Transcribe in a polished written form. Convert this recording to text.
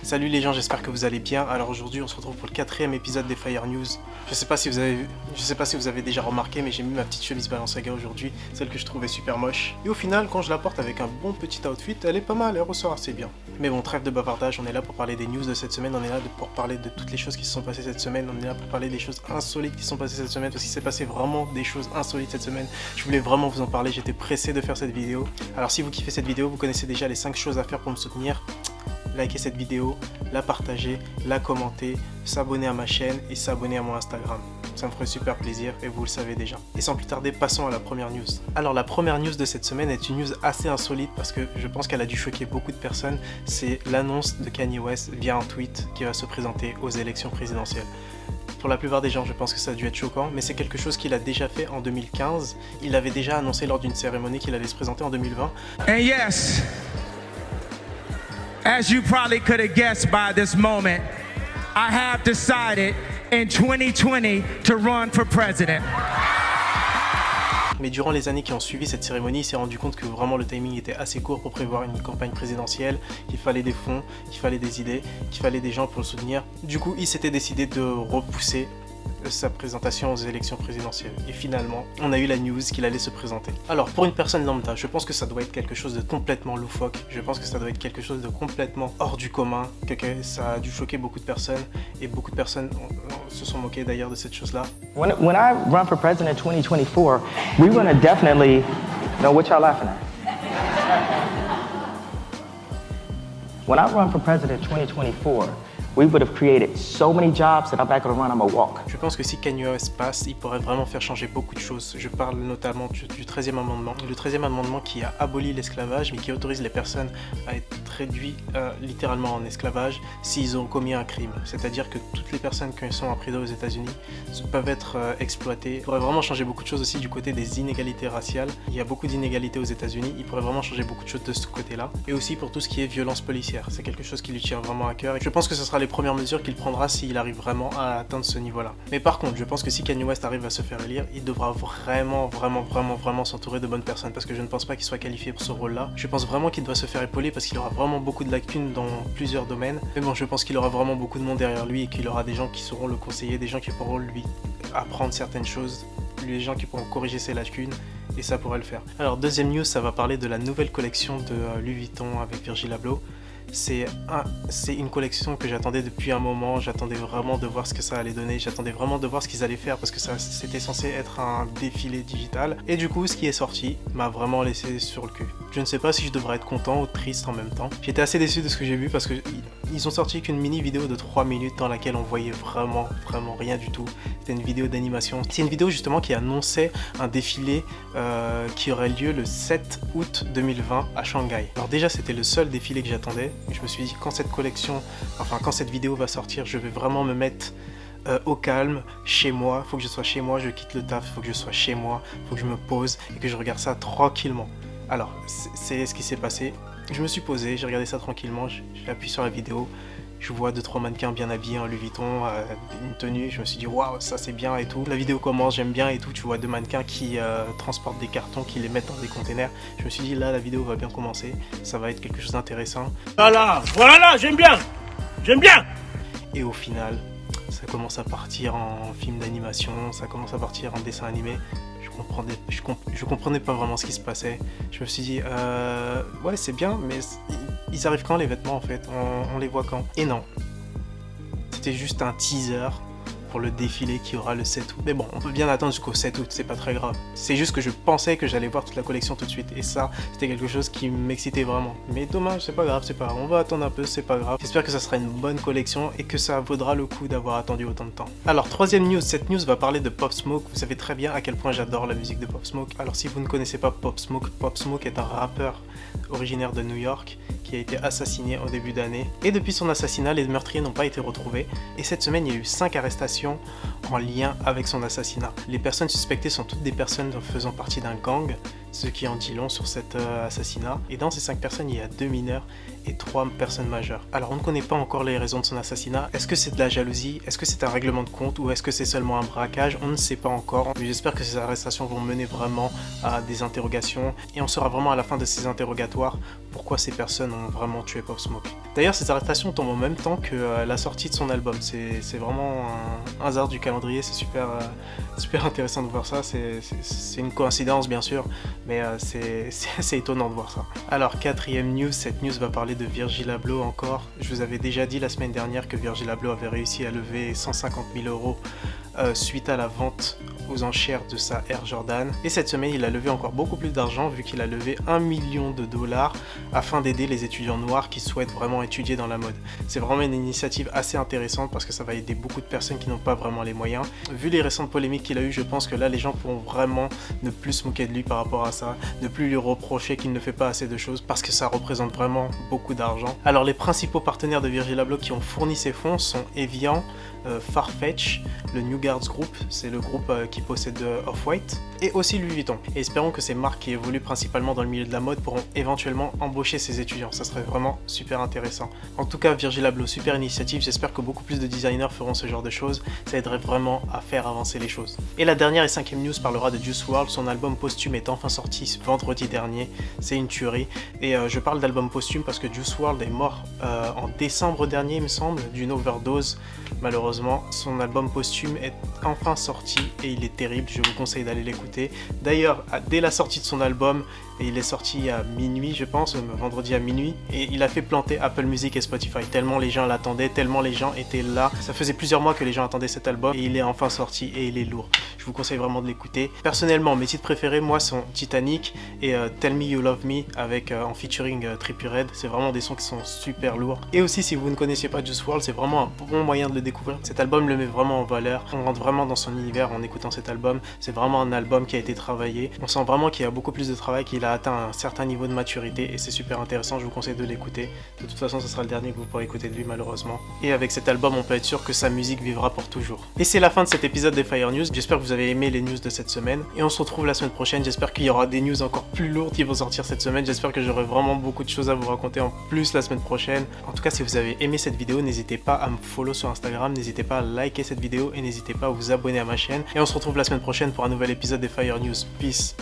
Salut les gens, j'espère que vous allez bien. Alors aujourd'hui on se retrouve pour le 4e épisode des Fire News. Je sais pas si vous avez déjà remarqué, mais j'ai mis ma petite chemise Balenciaga aujourd'hui, celle que je trouvais super moche. Et au final, quand je la porte avec un bon petit outfit, elle est pas mal, elle ressort assez bien. Mais bon, trêve de bavardage, on est là pour parler des news de cette semaine, on est là pour parler de toutes les choses qui se sont passées cette semaine, on est là pour parler des choses insolites qui se sont passées cette semaine, parce qu'il s'est passé vraiment des choses insolites cette semaine. Je voulais vraiment vous en parler, j'étais pressé de faire cette vidéo. Alors si vous kiffez cette vidéo, vous connaissez déjà les 5 choses à faire pour me soutenir. Likez cette vidéo, la partager, la commenter, s'abonner à ma chaîne et s'abonner à mon Instagram. Ça me ferait super plaisir et vous le savez déjà. Et sans plus tarder, passons à la première news. Alors la première news de cette semaine est une news assez insolite parce que je pense qu'elle a dû choquer beaucoup de personnes. C'est l'annonce de Kanye West via un tweet qui va se présenter aux élections présidentielles. Pour la plupart des gens, je pense que ça a dû être choquant, mais c'est quelque chose qu'il a déjà fait en 2015. Il l'avait déjà annoncé lors d'une cérémonie qu'il allait se présenter en 2020. And yes, as you probably could have guessed by this moment, I have decided in 2020 to run for president. Mais durant les années qui ont suivi cette cérémonie, il s'est rendu compte que vraiment le timing était assez court pour prévoir une campagne présidentielle, qu'il fallait des fonds, qu'il fallait des idées, qu'il fallait des gens pour le soutenir. Du coup, il s'était décidé de repousser sa présentation aux élections présidentielles. Et finalement, on a eu la news qu'il allait se présenter. Alors, pour une personne lambda, je pense que ça doit être quelque chose de complètement loufoque. Je pense que ça doit être quelque chose de complètement hors du commun. Que ça a dû choquer beaucoup de personnes. Et beaucoup de personnes se sont moquées d'ailleurs de cette chose-là. When I run for president in 2024, we're going to definitely know what y'all laughing at. When I run for president in 2024, we would have created so many jobs that I'm not going to run, I'm going to walk. Je pense que si Kanye West passe, il pourrait vraiment faire changer beaucoup de choses. Je parle notamment du 13e amendement. Le 13e amendement qui a aboli l'esclavage, mais qui autorise les personnes à être réduites littéralement en esclavage s'ils ont commis un crime. C'est-à-dire que toutes les personnes qui sont emprisonnées aux États-Unis peuvent être exploitées. Il pourrait vraiment changer beaucoup de choses aussi du côté des inégalités raciales. Il y a beaucoup d'inégalités aux États-Unis. Il pourrait vraiment changer beaucoup de choses de ce côté-là. Et aussi pour tout ce qui est violence policière. C'est quelque chose qui lui tient vraiment à cœur. Et je pense que ce sera les premières mesures qu'il prendra s'il arrive vraiment à atteindre ce niveau-là. Mais par contre, je pense que si Kanye West arrive à se faire élire, il devra vraiment s'entourer de bonnes personnes parce que je ne pense pas qu'il soit qualifié pour ce rôle-là. Je pense vraiment qu'il doit se faire épauler parce qu'il aura vraiment beaucoup de lacunes dans plusieurs domaines. Mais bon, je pense qu'il aura vraiment beaucoup de monde derrière lui et qu'il aura des gens qui sauront le conseiller, des gens qui pourront lui apprendre certaines choses, des gens qui pourront corriger ses lacunes. Et ça pourrait le faire. Alors deuxième news, ça va parler de la nouvelle collection de Louis Vuitton avec Virgil Abloh. C'est une collection que j'attendais depuis un moment, j'attendais vraiment de voir ce que ça allait donner, j'attendais vraiment de voir ce qu'ils allaient faire parce que c'était censé être un défilé digital. Et du coup, ce qui est sorti m'a vraiment laissé sur le cul. Je ne sais pas si je devrais être content ou triste en même temps. J'étais assez déçu de ce que j'ai vu parce qu'ils ont sorti qu'une mini vidéo de 3 minutes dans laquelle on voyait vraiment rien du tout. C'était une vidéo d'animation. C'est une vidéo justement qui annonçait un défilé qui aurait lieu le 7 août 2020 à Shanghai. Alors déjà, c'était le seul défilé que j'attendais. Je me suis dit quand cette vidéo va sortir, je vais vraiment me mettre au calme, chez moi. Faut que je sois chez moi, je quitte le taf, faut que je sois chez moi, faut que je me pose et que je regarde ça tranquillement. Alors, c'est ce qui s'est passé. Je me suis posé, j'ai regardé ça tranquillement, j'ai appuyé sur la vidéo. Je vois 2-3 mannequins bien habillés en Louis Vuitton, une tenue, je me suis dit waouh, ça c'est bien et tout. La vidéo commence, j'aime bien et tout, tu vois 2 mannequins qui transportent des cartons, qui les mettent dans des containers. Je me suis dit là, la vidéo va bien commencer, ça va être quelque chose d'intéressant. Voilà, j'aime bien. Et au final, ça commence à partir en film d'animation, ça commence à partir en dessin animé. Je comprenais pas vraiment ce qui se passait. Je me suis dit, ouais c'est bien, mais ils arrivent quand les vêtements en fait, on les voit quand? Et non, c'était juste un teaser pour le défilé qui aura le 7 août. Mais bon, on peut bien attendre jusqu'au 7 août, c'est pas très grave. C'est juste que je pensais que j'allais voir toute la collection tout de suite. Et ça, c'était quelque chose qui m'excitait vraiment. Mais dommage, c'est pas grave, on va attendre un peu, c'est pas grave. J'espère que ça sera une bonne collection et que ça vaudra le coup d'avoir attendu autant de temps. Alors, troisième news, cette news va parler de Pop Smoke. Vous savez très bien à quel point j'adore la musique de Pop Smoke. Alors si vous ne connaissez pas Pop Smoke est un rappeur originaire de New York qui a été assassiné en début d'année. Et depuis son assassinat, les meurtriers n'ont pas été retrouvés. Et cette semaine, il y a eu 5 arrestations en lien avec son assassinat. Les personnes suspectées sont toutes des personnes faisant partie d'un gang, ce qui en dit long sur cet assassinat. Et dans ces 5 personnes, il y a 2 mineurs et 3 personnes majeures. Alors on ne connaît pas encore les raisons de son assassinat. Est-ce que c'est de la jalousie? Est-ce que c'est un règlement de compte? Ou est-ce que c'est seulement un braquage? On ne sait pas encore. Mais j'espère que ces arrestations vont mener vraiment à des interrogations et on saura vraiment à la fin de ces interrogatoires pourquoi ces personnes ont vraiment tué Pop Smoke. D'ailleurs, ces arrestations tombent en même temps que la sortie de son album. C'est vraiment un hasard du calendrier, c'est super intéressant de voir ça. C'est une coïncidence bien sûr, mais c'est assez étonnant de voir ça. Alors, quatrième news, cette news va parler de Virgil Abloh encore. Je vous avais déjà dit la semaine dernière que Virgil Abloh avait réussi à lever 150 000 € suite à la vente aux enchères de sa Air Jordan. Et cette semaine, il a levé encore beaucoup plus d'argent vu qu'il a levé $1 million afin d'aider les étudiants noirs qui souhaitent vraiment étudier dans la mode. C'est vraiment une initiative assez intéressante parce que ça va aider beaucoup de personnes qui n'ont pas vraiment les moyens. Vu les récentes polémiques qu'il a eues, je pense que là, les gens pourront vraiment ne plus se moquer de lui par rapport à ça, ne plus lui reprocher qu'il ne fait pas assez de choses parce que ça représente vraiment beaucoup d'argent. Alors, les principaux partenaires de Virgil Abloh qui ont fourni ces fonds sont Evian, Farfetch, le New Guards Group, c'est le groupe qui possède Off-White, et aussi Louis Vuitton. Et espérons que ces marques qui évoluent principalement dans le milieu de la mode pourront éventuellement embaucher ces étudiants, ça serait vraiment super intéressant. En tout cas, Virgil Abloh, super initiative, j'espère que beaucoup plus de designers feront ce genre de choses, ça aiderait vraiment à faire avancer les choses. Et la dernière et cinquième news parlera de Juice WRLD, son album posthume est enfin sorti vendredi dernier, c'est une tuerie, et je parle d'album posthume parce que Juice WRLD est mort en décembre dernier, il me semble, d'une overdose. Malheureusement, son album posthume est enfin sorti et il est terrible, je vous conseille d'aller l'écouter. D'ailleurs, dès la sortie de son album, et il est sorti à minuit, je pense, vendredi à minuit, et il a fait planter Apple Music et Spotify, tellement les gens l'attendaient, tellement les gens étaient là. Ça faisait plusieurs mois que les gens attendaient cet album, et il est enfin sorti, et il est lourd. Je vous conseille vraiment de l'écouter. Personnellement, mes titres préférés, moi, sont Titanic et Tell Me You Love Me, avec en featuring Trippie Redd. C'est vraiment des sons qui sont super lourds. Et aussi, si vous ne connaissiez pas Juice WRLD, c'est vraiment un bon moyen de le découvrir. Cet album le met vraiment en valeur. On rentre vraiment dans son univers en écoutant cet album. C'est vraiment un album qui a été travaillé. On sent vraiment qu'il y a beaucoup plus de travail, qu'il a atteint un certain niveau de maturité et c'est super intéressant, je vous conseille de l'écouter. De toute façon, ce sera le dernier que vous pourrez écouter de lui malheureusement. Et avec cet album, on peut être sûr que sa musique vivra pour toujours. Et c'est la fin de cet épisode des Fire News. J'espère que vous avez aimé les news de cette semaine et on se retrouve la semaine prochaine. J'espère qu'il y aura des news encore plus lourdes qui vont sortir cette semaine. J'espère que j'aurai vraiment beaucoup de choses à vous raconter en plus la semaine prochaine. En tout cas, si vous avez aimé cette vidéo, n'hésitez pas à me follow sur Instagram, n'hésitez pas à liker cette vidéo et n'hésitez pas à vous abonner à ma chaîne. Et on se retrouve la semaine prochaine pour un nouvel épisode des Fire News. Peace.